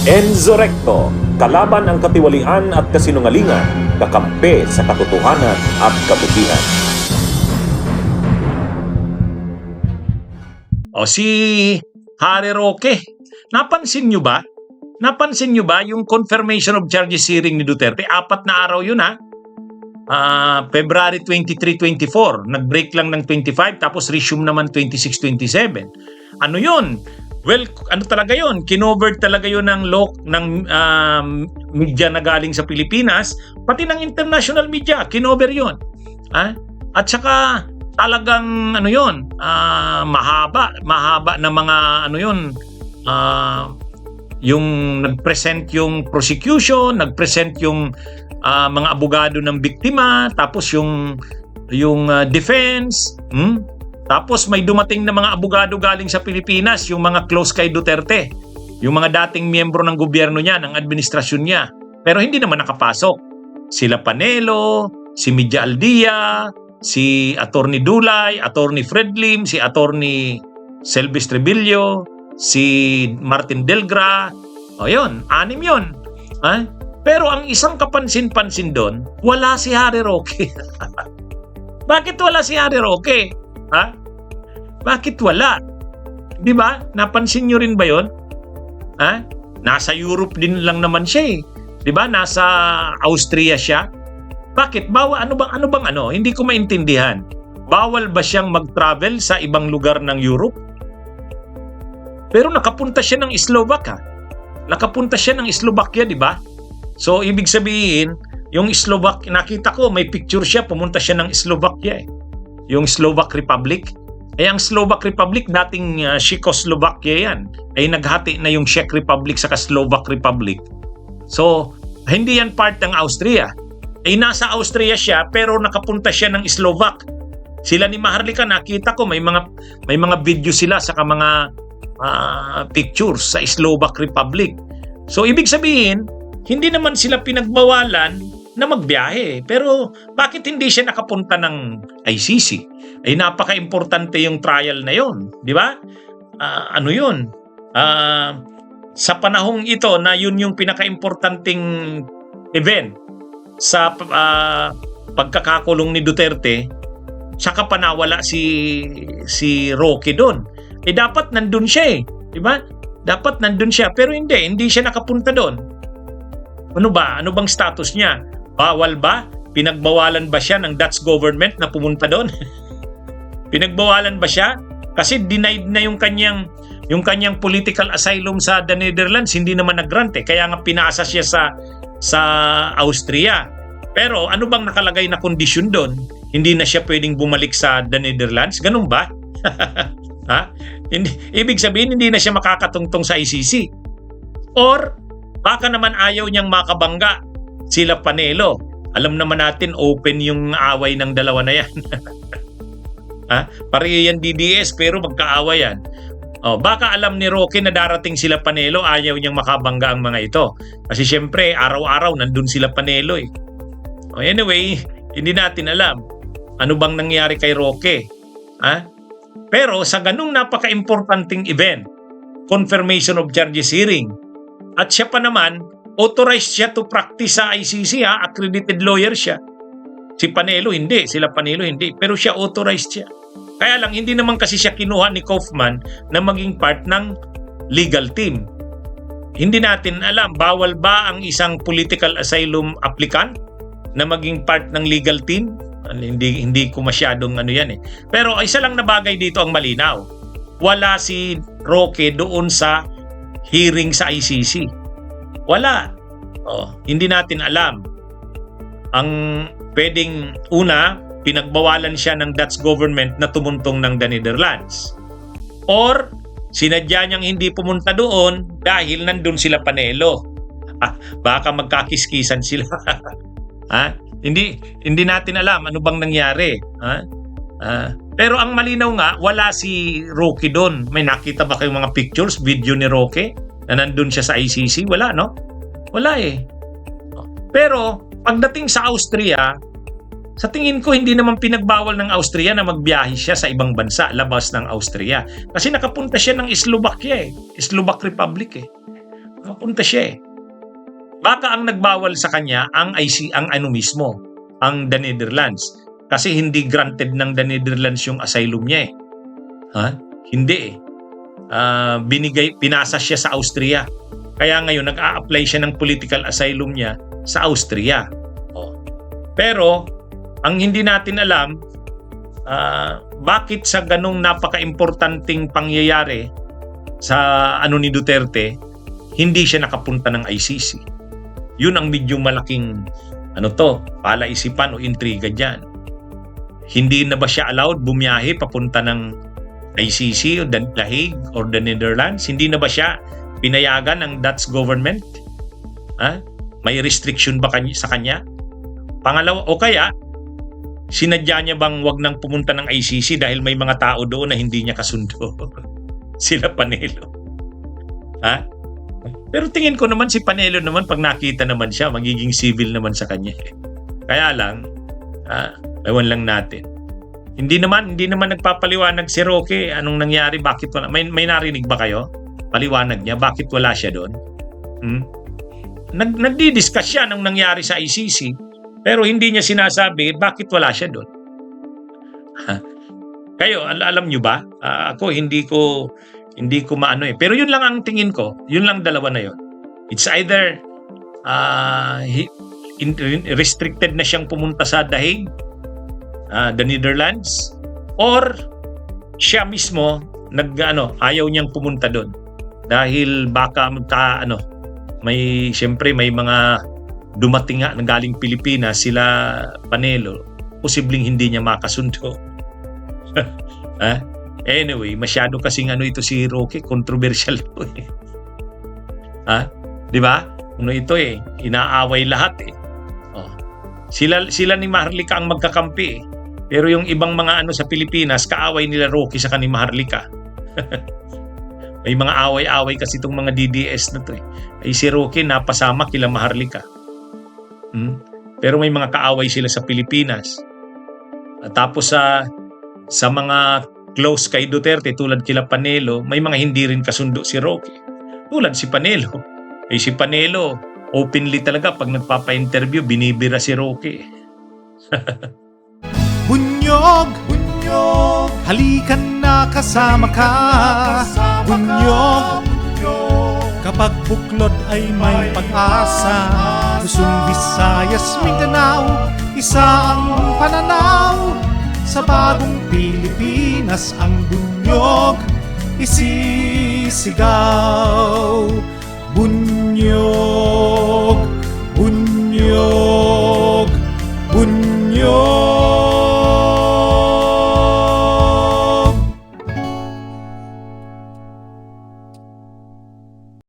Enzo Recto, kalaban ang katiwalian at kasinungalingan, kakampi sa katotohanan at kabutihan. O si Harry Roque, napansin nyo ba? Napansin nyo ba yung confirmation of charges hearing ni Duterte? 4 na araw yun ha. February 23, 24. Nag-break lang ng 25 tapos resume naman 26, 27. Ano yun? Well, ano talaga yun? Kinover talaga yun ng media na galing sa Pilipinas, pati ng international media, kinover yun. At saka talagang ano yun, mahaba na mga ano yun, yung nag-present yung prosecution, nag-present yung mga abogado ng biktima, tapos yung defense, tapos may dumating na mga abogado galing sa Pilipinas, yung mga close kay Duterte, yung mga dating miyembro ng gobyerno niya, ng administrasyon niya, pero hindi naman nakapasok. Sila Panelo, si Midja Aldia, si Attorney Dulay, Attorney Fred Lim, si Attorney Selvis Trebillo, si Martin Delgra. O yun, 6 yun. Pero ang isang kapansin-pansin doon, wala si Harry Roque. Bakit wala si Harry Roque? Bakit wala? Di ba? Napansin nyo rin ba yun? Nasa Europe din lang naman siya eh. Di ba? Nasa Austria siya. Bakit? Ano bang Hindi ko maintindihan. Bawal ba siyang mag-travel sa ibang lugar ng Europe? Pero nakapunta siya ng Slovakia. Nakapunta siya ng Slovakia, di ba? So, ibig sabihin, yung Slovak, nakita ko, may picture siya, pumunta siya ng Slovakia eh. Yung Slovak Republic. Ang Slovak Republic, dating Czechoslovakia yan. Naghati na yung Czech Republic sa Slovak Republic. So, hindi yan part ng Austria. Nasa Austria siya, pero nakapunta siya ng Slovak. Sila ni Maharlika, nakita ko, may mga video sila sa mga pictures sa Slovak Republic. So, ibig sabihin, hindi naman sila pinagbawalan na magbiyahe. Pero bakit hindi siya nakapunta ng ICC? Napaka-importante yung trial na yon, di ba? Ano yun? Sa panahong ito na yun yung pinaka-importanting event sa pagkakakulong ni Duterte, saka panawala si Roque doon. Dapat nandun siya eh, di ba? Dapat nandun siya, pero hindi siya nakapunta doon. Ano ba? Ano bang status niya? Bawal ba? Pinagbawalan ba siya ng Dutch government na pumunta doon? Pinagbawalan ba siya? Kasi denied na yung kanyang political asylum sa the Netherlands, hindi naman nag-grant eh. Kaya nga pinasa siya sa Austria. Pero ano bang nakalagay na kondisyon doon? Hindi na siya pwedeng bumalik sa the Netherlands? Ganun ba? Ibig sabihin, hindi na siya makakatungtong sa ICC. Or baka naman ayaw niyang makabangga sila Panelo. Alam naman natin, open yung away ng dalawa na yan. Pareho yan DDS, pero magkaawa yan. Baka alam ni Roque na darating sila Panelo, ayaw niyang makabangga ang mga ito. Kasi syempre, araw-araw nandun sila Panelo eh. Anyway, hindi natin alam ano bang nangyari kay Roque. Pero sa ganung napaka-importanting event, confirmation of charges hearing, at siya pa naman, authorized siya to practice sa ICC, accredited lawyer siya. Si Panelo hindi, sila Panelo hindi, pero siya authorized siya. Kaya lang, hindi naman kasi siya kinuha ni Kaufman na maging part ng legal team. Hindi natin alam, bawal ba ang isang political asylum applicant na maging part ng legal team? Hindi ko masyadong yan eh. Pero isa lang na bagay dito ang malinaw. Wala si Roque doon sa hearing sa ICC. Wala. Hindi natin alam. Ang pwedeng una, pinagbawalan siya ng Dutch government na tumuntong ng the Netherlands. Or sinadya niyang hindi pumunta doon dahil nandun sila Panelo. Baka magkakiskisan sila. Hindi natin alam ano bang nangyari. Pero ang malinaw nga, wala si Roque doon. May nakita ba kayong mga pictures, video ni Roque na nandun siya sa ICC? Wala, no? Wala eh. Pero pagdating sa Austria, sa tingin ko hindi naman pinagbawal ng Austria na magbiyahe siya sa ibang bansa, labas ng Austria. Kasi nakapunta siya ng Slovakia eh. Slovak Republic eh. nakapunta siya eh. Baka ang nagbawal sa kanya ang ano mismo, ang the Netherlands. Kasi hindi granted ng the Netherlands yung asylum niya eh. Ha? Hindi eh. Pinasa siya sa Austria. Kaya ngayon nag-a-apply siya ng political asylum niya sa Austria. Pero ang hindi natin alam, bakit sa ganong napaka-importanting pangyayari sa ano ni Duterte, hindi siya nakapunta ng ICC. Yun ang medyo malaking palaisipan o intriga dyan. Hindi na ba siya allowed bumiyahe papunta ng ICC o The Hague or the Netherlands? Hindi na ba siya pinayagan ng Dutch government? May restriction ba sa kanya? Pangalawa, o kaya sinadya niya bang wag nang pumunta ng ICC dahil may mga tao doon na hindi niya kasundo? Sila Panelo. Pero tingin ko naman si Panelo naman, pag nakita naman siya, magiging civil naman sa kanya. Kaya lang, ewan lang natin. Hindi naman nagpapaliwanag si Roque anong nangyari, bakit wala. May narinig ba kayo? Paliwanag niya, bakit wala siya doon? Nagdi-discuss siya anong nangyari sa ICC, pero hindi niya sinasabi bakit wala siya doon. Kayo, alam niyo ba? Ako, hindi ko maano eh. Pero yun lang ang tingin ko. Yun lang dalawa na yun. It's either restricted na siyang pumunta sa The Hague, the Netherlands, or siya mismo ayaw niyang pumunta doon. Dahil baka siyempre may mga dumating nga ng galing Pilipinas, sila Panelo, posibleng hindi niya makasundo. Anyway, masyado kasing ito si Roque, controversial to eh. Di ba? Ito eh, inaaway lahat eh. Sila ni Maharlika ang magkakampi eh. Pero yung ibang mga sa Pilipinas, kaaway nila Roque sa ni Maharlika. May mga away-away kasi itong mga DDS na to eh. Ay si Roque napasama kila Maharlika. Pero may mga kaaway sila sa Pilipinas. Tapos sa mga close kay Duterte tulad kila Panelo, may mga hindi rin kasundo si Roque. Tulad si Panelo. Si Panelo, openly talaga pag nagpapa-interview, binibira si Roque. Bunyog, halikan na kasama ka. Bunyog, kapag buklod ay may pag-asa. Luzon, Visayas, Mindanao, isa ang pananaw. Sa bagong Pilipinas ang bunyog isisigaw. Bunyog